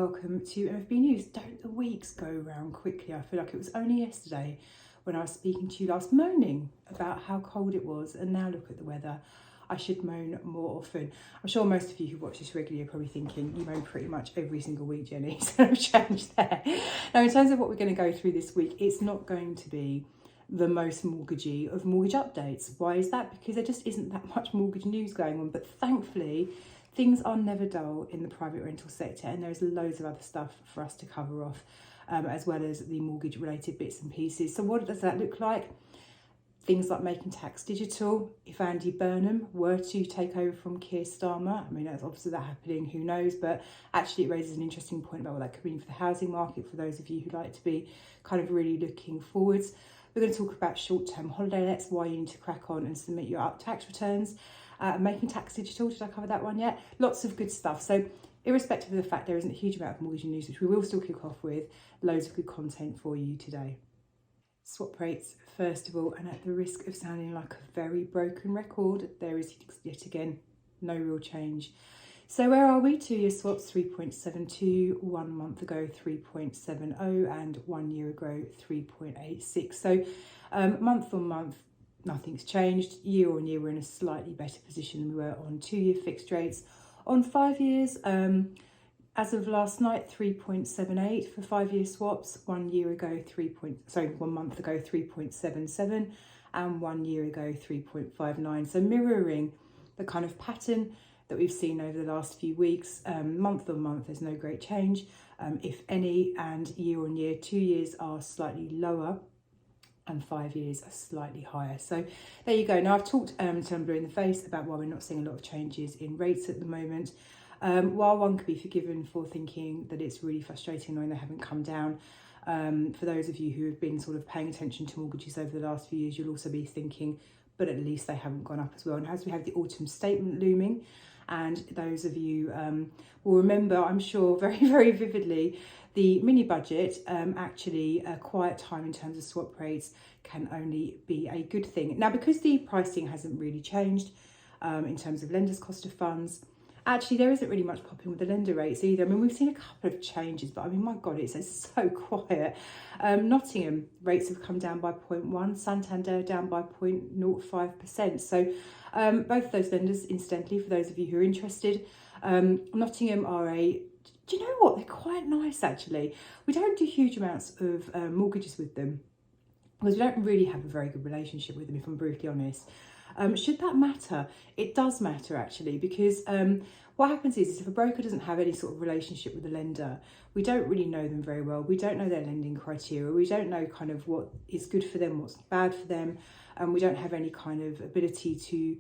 welcome to MFB News. Don't the weeks go round quickly? I feel like it was only yesterday when I was speaking to you last moaning about how cold it was, and now look at the weather. I should moan more often. I'm sure most of you who watch this regularly are probably thinking you moan pretty much every single week, Jenny, so no change there. Now, in terms of what we're going to go through this week, it's not going to be the most mortgagey of mortgage updates. Why is that? Because there just isn't that much mortgage news going on, but thankfully things are never dull in the private rental sector, and there's loads of other stuff for us to cover off, as well as the mortgage related bits and pieces. So what does that look like? Things like making tax digital. If Andy Burham were to take over from Kier Starma, I mean, that's obviously that happening, who knows, but actually it raises an interesting point about what that could mean for the housing market for those of you who like to be kind of really looking forwards. We're going to talk about short-term holiday lets, why you need to crack on and submit your tax returns. Making tax digital, did I cover that one yet? Lots of good stuff. So irrespective of the fact there isn't a huge amount of mortgage news, which we will still kick off with, loads of good content for you today. Swap rates, first of all, and at the risk of sounding like a very broken record, there is yet again no real change. So where are we? 2-year swaps 3.72, 1 month ago 3.70, and 1 year ago 3.86. So month on month, nothing's changed. Year on year, we're in a slightly better position than we were on 2-year fixed rates. On 5 years, as of last night, 3.78 for 5-year swaps. 1 year ago, 1 month ago, 3.77, and 1 year ago, 3.59. So mirroring the kind of pattern that we've seen over the last few weeks. Month on month, there's no great change, if any, and year on year, 2 years are slightly lower and 5 years are slightly higher. So there you go. Now, I've talked till I'm blue in the face about why we're not seeing a lot of changes in rates at the moment. While one could be forgiven for thinking that it's really frustrating knowing they haven't come down, for those of you who have been sort of paying attention to mortgages over the last few years, you'll also be thinking, but at least they haven't gone up as well. And as we have the autumn statement looming, and those of you will remember, I'm sure, very, very vividly, the mini budget, actually a quiet time in terms of swap rates can only be a good thing. Now, because the pricing hasn't really changed in terms of lenders' cost of funds, actually there isn't really much popping with the lender rates either. I mean, we've seen a couple of changes, but I mean, my God, it's so quiet. Nottingham rates have come down by 0.1, Santander down by 0.05%. So both of those lenders, incidentally, for those of you who are interested, Nottingham are do you know what? They're quite nice, actually. We don't do huge amounts of mortgages with them because we don't really have a very good relationship with them, if I'm brutally honest. Should that matter? It does matter, actually, because what happens is if a broker doesn't have any sort of relationship with the lender, we don't really know them very well. We don't know their lending criteria. We don't know kind of what is good for them, what's bad for them. And we don't have any kind of ability to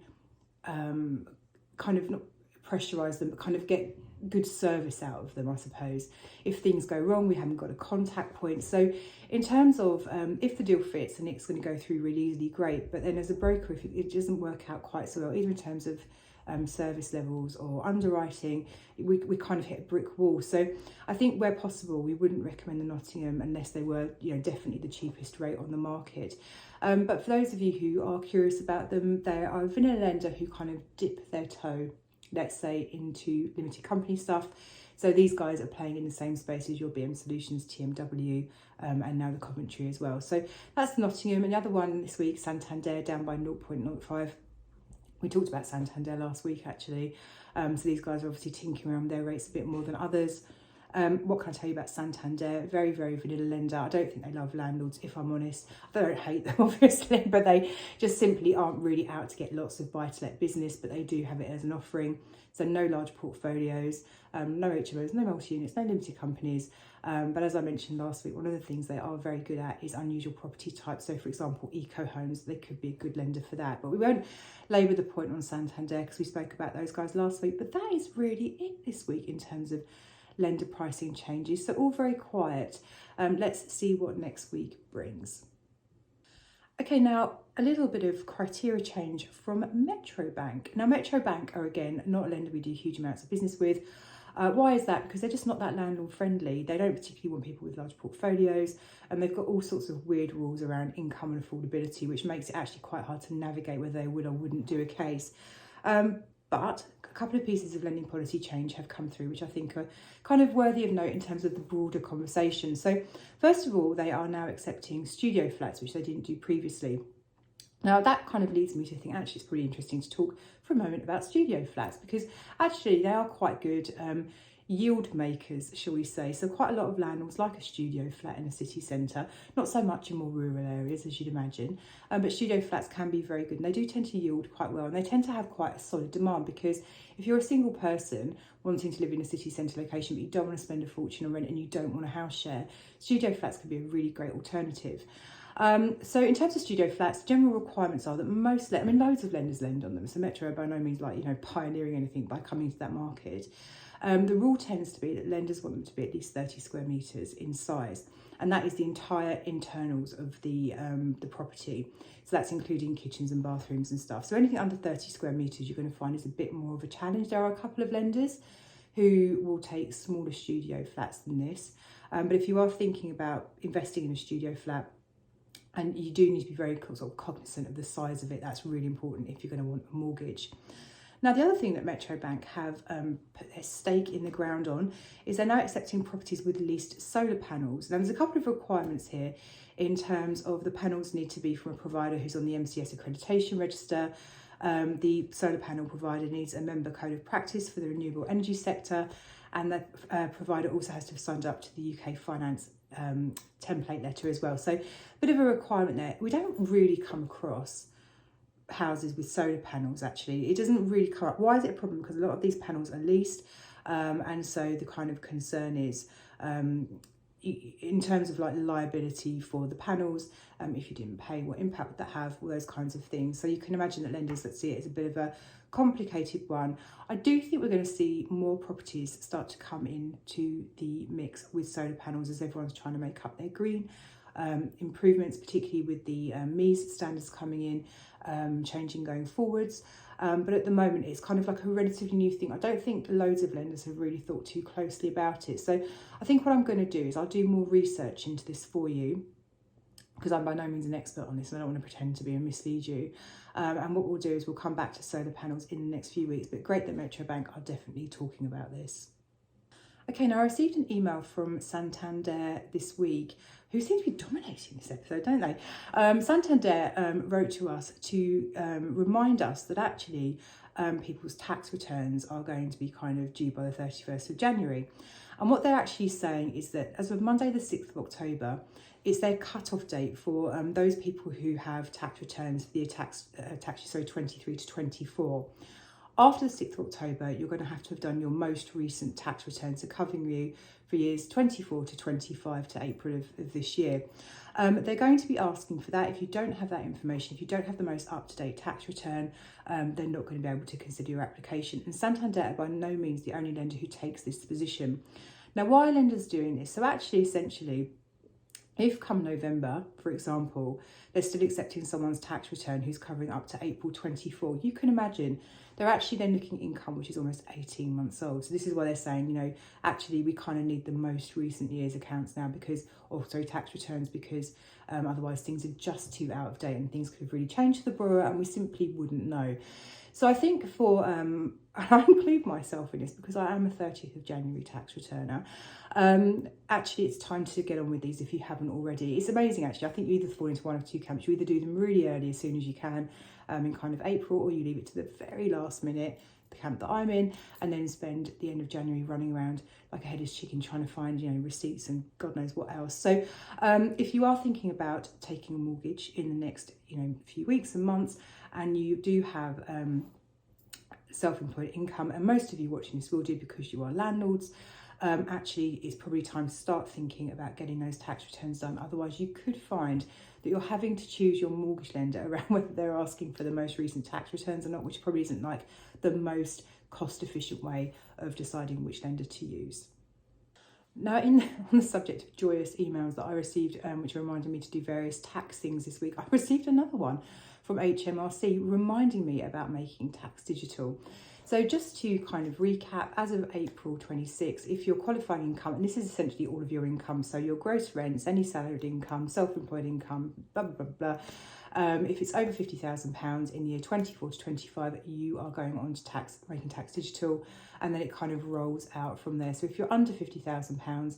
kind of not pressurise them, but kind of get good service out of them, I suppose. If things go wrong, we haven't got a contact point. So in terms of if the deal fits and it's going to go through really easily, great. But then as a broker, if it doesn't work out quite so well, either in terms of service levels or underwriting, we kind of hit a brick wall. So I think where possible, we wouldn't recommend the Nottingham unless they were, definitely the cheapest rate on the market. But for those of you who are curious about them, they are a vanilla lender who kind of dip their toe, let's say, into limited company stuff. So these guys are playing in the same space as your BM Solutions, TMW, and now the Coventry as well. So that's Nottingham. And the other one this week, Santander, down by 0.05. We talked about Santander last week, actually. So these guys are obviously tinkering around their rates a bit more than others. What can I tell you about Santander? Very, very vanilla lender. I don't think they love landlords, if I'm honest. I don't hate them, obviously, but they just simply aren't really out to get lots of buy-to-let business, but they do have it as an offering. So no large portfolios, no HMOs, no multi-units, no limited companies. But as I mentioned last week, one of the things they are very good at is unusual property types. So, for example, eco homes, they could be a good lender for that. But we won't labour the point on Santander because we spoke about those guys last week. But that is really it this week in terms of lender pricing changes. So all very quiet. Let's see what next week brings. Okay, now a little bit of criteria change from Metro Bank. Now Metro Bank are, again, not a lender we do huge amounts of business with. Why is that? Because they're just not that landlord friendly. They don't particularly want people with large portfolios, and they've got all sorts of weird rules around income and affordability, which makes it actually quite hard to navigate whether they would or wouldn't do a case. But a couple of pieces of lending policy change have come through, which I think are kind of worthy of note in terms of the broader conversation. So first of all, they are now accepting studio flats, which they didn't do previously. Now that kind of leads me to think actually it's pretty interesting to talk for a moment about studio flats, because actually they are quite good yield makers, shall we say. So quite a lot of landlords like a studio flat in a city centre, not so much in more rural areas as you'd imagine, but studio flats can be very good and they do tend to yield quite well, and they tend to have quite a solid demand, because if you're a single person wanting to live in a city centre location but you don't want to spend a fortune on rent and you don't want a house share, studio flats can be a really great alternative. So in terms of studio flats, general requirements are that loads of lenders lend on them. So Metro are by no means pioneering anything by coming to that market. The rule tends to be that lenders want them to be at least 30 square metres in size, and that is the entire internals of the property. So that's including kitchens and bathrooms and stuff. So anything under 30 square metres you're going to find is a bit more of a challenge. There are a couple of lenders who will take smaller studio flats than this, but if you are thinking about investing in a studio flat, and you do need to be very sort of cognizant of the size of it, that's really important if you're going to want a mortgage. Now, the other thing that Metro Bank have put their stake in the ground on is they're now accepting properties with leased solar panels. Now, there's a couple of requirements here in terms of the panels need to be from a provider who's on the MCS accreditation register. The solar panel provider needs a member code of practice for the renewable energy sector, and the provider also has to have signed up to the UK Finance template letter as well. So a bit of a requirement there. We don't really come across houses with solar panels, actually. It doesn't really come up. Why is it a problem? Because a lot of these panels are leased, and so the kind of concern is in terms of like liability for the panels, if you didn't pay, what impact would that have, all those kinds of things. So you can imagine that lenders that see it as a bit of a complicated one. I do think we're going to see more properties start to come into the mix with solar panels as everyone's trying to make up their green improvements, particularly with the MEES standards coming in, changing going forwards. But at the moment, it's kind of like a relatively new thing. I don't think loads of lenders have really thought too closely about it. So I think what I'm going to do is I'll do more research into this for you, because I'm by no means an expert on this and I don't want to pretend to be and mislead you. And what we'll do is we'll come back to solar panels in the next few weeks, but great that Metro Bank are definitely talking about this. Okay, now I received an email from Santander this week, who seem to be dominating this episode, don't they? Santander wrote to us to remind us that actually people's tax returns are going to be kind of due by the 31st of January. And what they're actually saying is that as of Monday the 6th of October, it's their cut-off date for those people who have tax returns for the tax year 23 to 24. After the 6th of October, you're going to have done your most recent tax return, so covering you for years 24 to 25 to April of this year. They're going to be asking for that. If you don't have that information, if you don't have the most up-to-date tax return, they're not going to be able to consider your application. And Santander are by no means the only lender who takes this position. Now, why are lenders doing this? So actually, essentially, if come November, for example, they're still accepting someone's tax return who's covering up to April 24, you can imagine they're actually then looking at income which is almost 18 months old. So this is why they're saying, actually we kind of need the most recent year's accounts now tax returns, because otherwise things are just too out of date and things could have really changed for the borrower and we simply wouldn't know. So I think and I include myself in this because I am a 30th of January tax returner. Actually, it's time to get on with these if you haven't already. It's amazing, actually. I think you either fall into one of two camps. You either do them really early as soon as you can in kind of April, or you leave it to the very last minute, the camp that I'm in, and then spend the end of January running around like a headless chicken trying to find, receipts and God knows what else. So if you are thinking about taking a mortgage in the next, few weeks and months, and you do have self-employed income, and most of you watching this will do because you are landlords, actually it's probably time to start thinking about getting those tax returns done. Otherwise you could find that you're having to choose your mortgage lender around whether they're asking for the most recent tax returns or not, which probably isn't like the most cost efficient way of deciding which lender to use. Now, on the subject of joyous emails that I received, which reminded me to do various tax things this week, I received another one from HMRC reminding me about making tax digital. So just to kind of recap, as of April 26, if your qualifying income, and this is essentially all of your income, so your gross rents, any salaried income, self-employed income, blah, blah, blah, blah, If it's over £50,000 in year 24 to 25, you are going on to making tax digital, and then it kind of rolls out from there. So if you're under £50,000,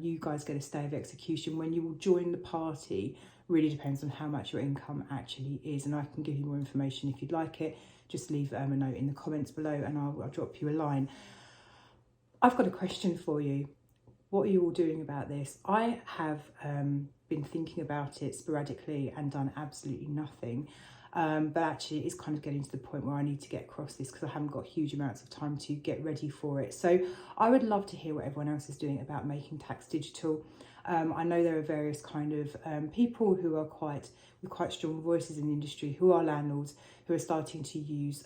you guys get a stay of execution. When you will join the party really depends on how much your income actually is, and I can give you more information if you'd like it. Just leave a note in the comments below and I'll drop you a line. I've got a question for you. What are you all doing about this? I have been thinking about it sporadically and done absolutely nothing. But actually it's kind of getting to the point where I need to get across this because I haven't got huge amounts of time to get ready for it. So I would love to hear what everyone else is doing about making tax digital. I know there are various kind of people who are with quite strong voices in the industry, who are landlords, who are starting to use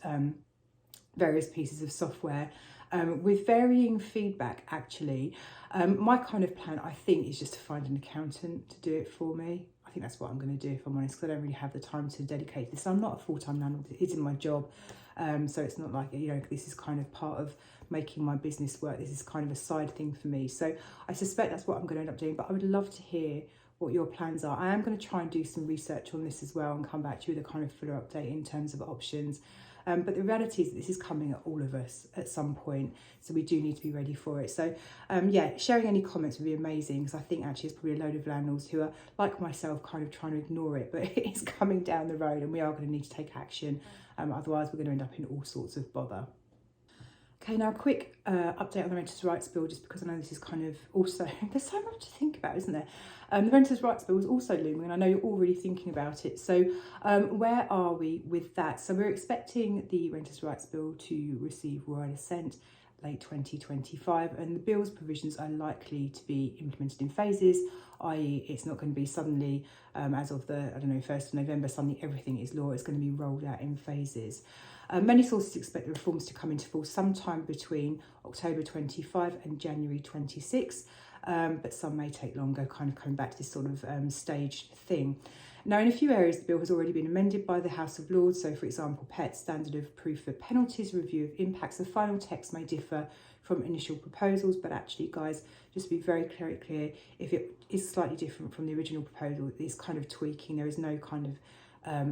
various pieces of software with varying feedback actually. My kind of plan, I think, is just to find an accountant to do it for me. I think that's what I'm going to do, if I'm honest, because I don't really have the time to dedicate this. I'm not a full-time landlord, it isn't my job. So it's not like, you know, this is kind of part of making my business work. This is kind of a side thing for me. So I suspect that's what I'm going to end up doing, but I would love to hear what your plans are. I am going to try and do some research on this as well and come back to you with a kind of fuller update in terms of options. But the reality is that this is coming at all of us at some point, so we do need to be ready for it. So yeah, sharing any comments would be amazing, because I think actually it's probably a load of landlords who are, like myself, kind of trying to ignore it, but it is coming down the road and we are going to need to take action. Otherwise we're going to end up in all sorts of bother. Okay, now a quick update on the Renters' Rights Bill, just because I know this is kind of also, there's so much to think about, isn't there? The Renters' Rights Bill is also looming, and I know you're all really thinking about it. So where are we with that? So we're expecting the Renters' Rights Bill to receive royal assent late 2025, and the bill's provisions are likely to be implemented in phases, i.e. it's not going to be suddenly, as of the, 1st of November, suddenly everything is law. It's going to be rolled out in phases. Many sources expect the reforms to come into force sometime between October 25 and January 26, but some may take longer, kind of coming back to this sort of staged thing. Now, in a few areas, the bill has already been amended by the House of Lords. So, for example, PET, standard of proof for penalties, review of impacts. The final text may differ from initial proposals, but actually, guys, just to be very clear, if it is slightly different from the original proposal, it's kind of tweaking. There is no kind of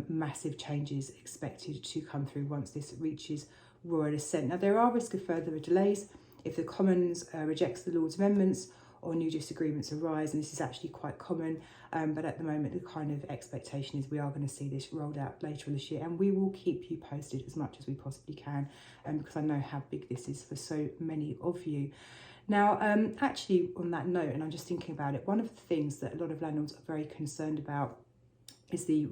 massive changes expected to come through once this reaches royal assent. Now, there are risks of further delays if the Commons rejects the Lords' amendments or new disagreements arise, and this is actually quite common, but at the moment the kind of expectation is we are going to see this rolled out later this year, and we will keep you posted as much as we possibly can, because I know how big this is for so many of you. Now, actually on that note, and I'm just thinking about it, one of the things that a lot of landlords are very concerned about is the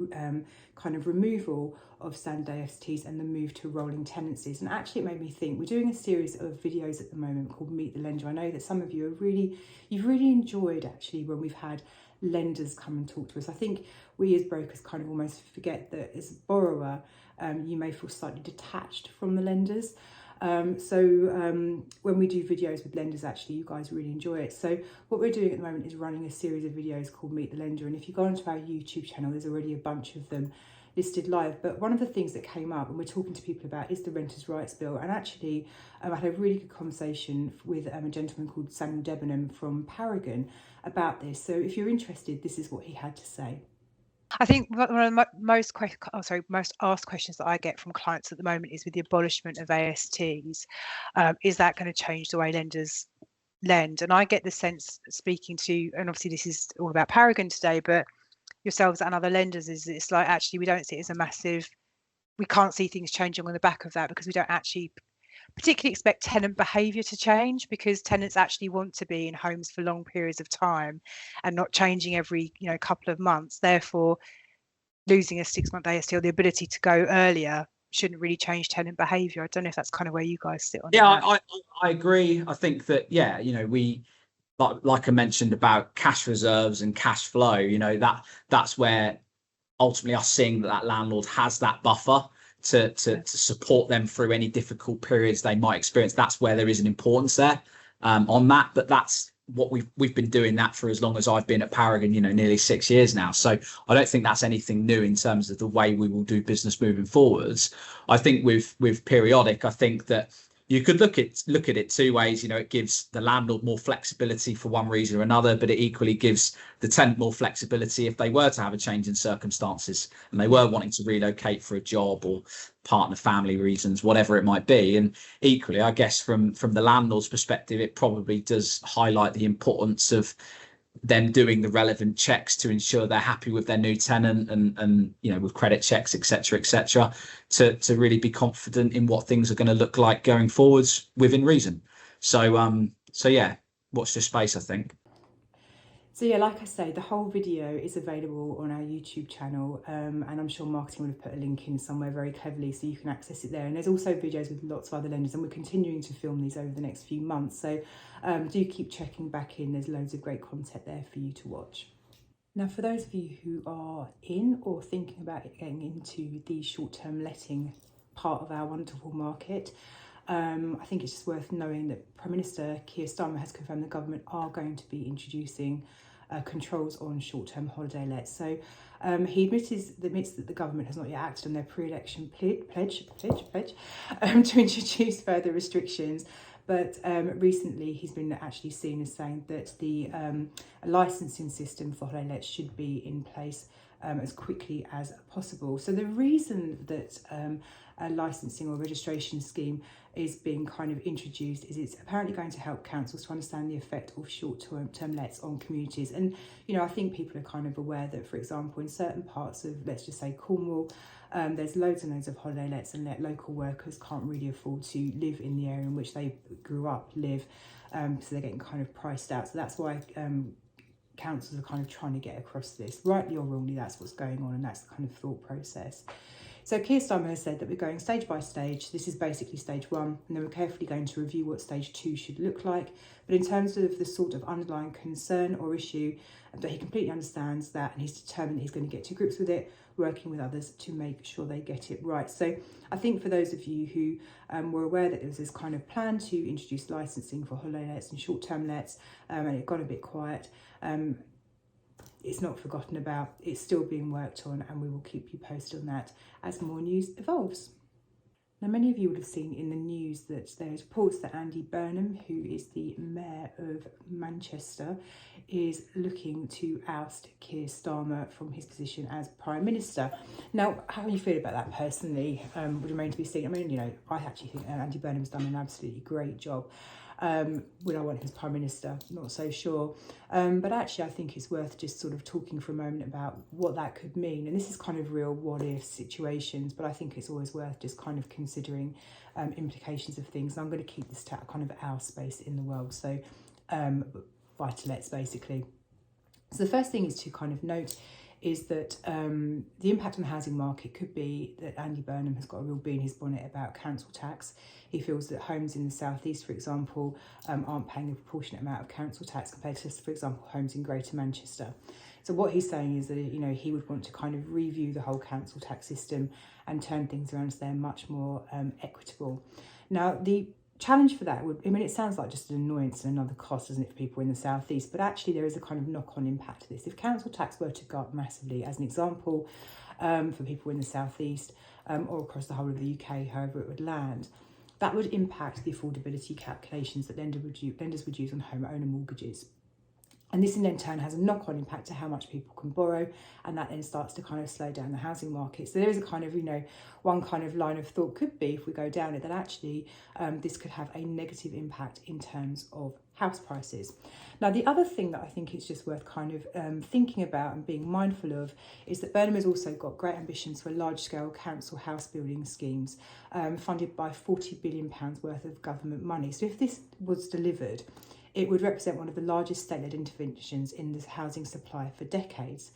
kind of removal of standard ASTs and the move to rolling tenancies. And actually it made me think, we're doing a series of videos at the moment called Meet the Lender. I know that some of you are you've really enjoyed actually when we've had lenders come and talk to us. I think we as brokers kind of almost forget that as a borrower, you may feel slightly detached from the lenders. When we do videos with lenders, actually you guys really enjoy it. So what we're doing at the moment is running a series of videos called Meet the Lender, and if you go onto our YouTube channel, there's already a bunch of them listed live. But one of the things that came up and we're talking to people about is the Renters' Rights Bill, and actually I had a really good conversation with a gentleman called Samuel Debenham from Paragon about this. So if you're interested, this is what he had to say. I think one of the most asked questions that I get from clients at the moment is with the abolishment of ASTs. Is that going to change the way lenders lend? And I get the sense, speaking to, and obviously this is all about Paragon today, but yourselves and other lenders, is it's like actually we don't see it as a massive, we can't see things changing on the back of that, because we don't actually particularly expect tenant behaviour to change, because tenants actually want to be in homes for long periods of time and not changing every couple of months. Therefore, losing a 6-month AST or the ability to go earlier shouldn't really change tenant behaviour. I don't know if that's kind of where you guys sit on that. Yeah, I agree. I think that, yeah, we like I mentioned about cash reserves and cash flow, that's where ultimately us seeing that landlord has that buffer to support them through any difficult periods they might experience. That's where there is an importance there on that. But that's what we've been doing that for as long as I've been at Paragon, nearly 6 years now. So I don't think that's anything new in terms of the way we will do business moving forwards. I think with periodic, I think that you could look at it two ways. You know, it gives the landlord more flexibility for one reason or another, but it equally gives the tenant more flexibility if they were to have a change in circumstances and they were wanting to relocate for a job or partner family reasons, whatever it might be. And equally, I guess from the landlord's perspective, it probably does highlight the importance of them doing the relevant checks to ensure they're happy with their new tenant, and you know, with credit checks, etc., to really be confident in what things are going to look like going forwards within reason. So yeah, watch this space, I think. So yeah, like I say, the whole video is available on our YouTube channel, and I'm sure marketing would have put a link in somewhere very cleverly so you can access it there. And there's also videos with lots of other lenders, and we're continuing to film these over the next few months. So do keep checking back in. There's loads of great content there for you to watch. Now, for those of you who are in or thinking about getting into the short-term letting part of our wonderful market, I think it's just worth knowing that Prime Minister Kier Starma has confirmed the government are going to be introducing controls on short-term holiday lets. So he admits that the government has not yet acted on their pre-election pledge to introduce further restrictions. But recently he's been actually seen as saying that the licensing system for holiday lets should be in place as quickly as possible. So the reason that a licensing or registration scheme is being kind of introduced is it's apparently going to help councils to understand the effect of short-term lets on communities. And, you know, I think people are kind of aware that, for example, in certain parts of, let's just say, Cornwall, there's loads and loads of holiday lets, and local workers can't really afford to live in the area in which they grew up, so they're getting kind of priced out. So that's why councils are kind of trying to get across this. Rightly or wrongly, that's what's going on, and that's the kind of thought process. So Kier Starma has said that we're going stage by stage. This is basically stage 1, and then we're carefully going to review what stage 2 should look like. But in terms of the sort of underlying concern or issue, that he completely understands that, and he's determined he's going to get to grips with it, working with others to make sure they get it right. So I think for those of you who were aware that there was this kind of plan to introduce licensing for holiday lets and short-term lets, and it got a bit quiet, it's not forgotten about. It's still being worked on, and we will keep you posted on that as more news evolves. Now, many of you would have seen in the news that there is reports that Andy Burham, who is the Mayor of Manchester, is looking to oust Kier Starmer from his position as Prime Minister. Now, how do you feel about that personally? Would remain to be seen. I mean, you know, I actually think Andy Burnham's done an absolutely great job. Would I want him as Prime Minister? Not so sure. But actually, I think it's worth just sort of talking for a moment about what that could mean. And this is kind of real what-if situations, but I think it's always worth just kind of considering implications of things. And I'm going to keep this to kind of our space in the world. So buy-to-lets, basically. So the first thing is to kind of note is that the impact on the housing market could be that Andy Burham has got a real bee in his bonnet about council tax. He feels that homes in the southeast, for example, aren't paying a proportionate amount of council tax compared to, for example, homes in Greater Manchester. So what he's saying is that, you know, he would want to kind of review the whole council tax system and turn things around so they're much more equitable. Now, the challenge for that would, I mean, it sounds like just an annoyance and another cost, doesn't it, for people in the southeast, but actually there is a kind of knock-on impact to this. If council tax were to go up massively, as an example, for people in the southeast or across the whole of the UK, however it would land, that would impact the affordability calculations that lenders would use on homeowner mortgages. And this in then turn has a knock-on impact to how much people can borrow, and that then starts to kind of slow down the housing market. So there is a kind of, you know, one kind of line of thought could be, if we go down it, that actually this could have a negative impact in terms of house prices. Now, the other thing that I think is just worth kind of thinking about and being mindful of is that Burham has also got great ambitions for large-scale council house building schemes funded by £40 billion worth of government money. So if this was delivered, it would represent one of the largest state-led interventions in the housing supply for decades.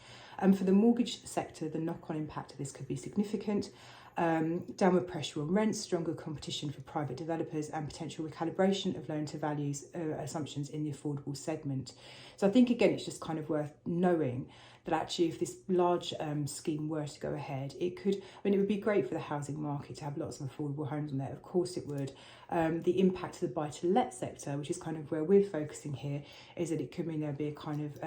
For the mortgage sector, the knock-on impact of this could be significant. Downward pressure on rents, stronger competition for private developers, and potential recalibration of loan-to-values assumptions in the affordable segment. So I think, again, it's just kind of worth knowing that actually if this large scheme were to go ahead, it could, I mean, it would be great for the housing market to have lots of affordable homes on there. Of course it would. The impact of the buy-to-let sector, which is kind of where we're focusing here, is that it could mean there'd be a kind of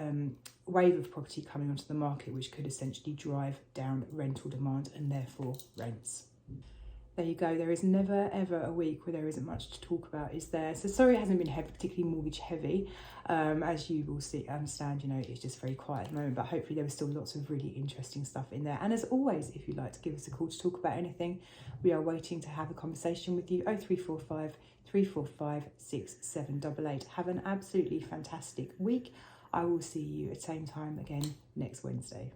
wave of property coming onto the market, which could essentially drive down rental demand and therefore rents. there you go. There is never ever a week where there isn't much to talk about, is there? So sorry it hasn't been particularly mortgage heavy. As you will see, understand, you know, it's just very quiet at the moment, but hopefully there was still lots of really interesting stuff in there. And as always, if you'd like to give us a call to talk about anything, we are waiting to have a conversation with you. 0345 345 6788. Have an absolutely fantastic week. I will see you at the same time again next Wednesday.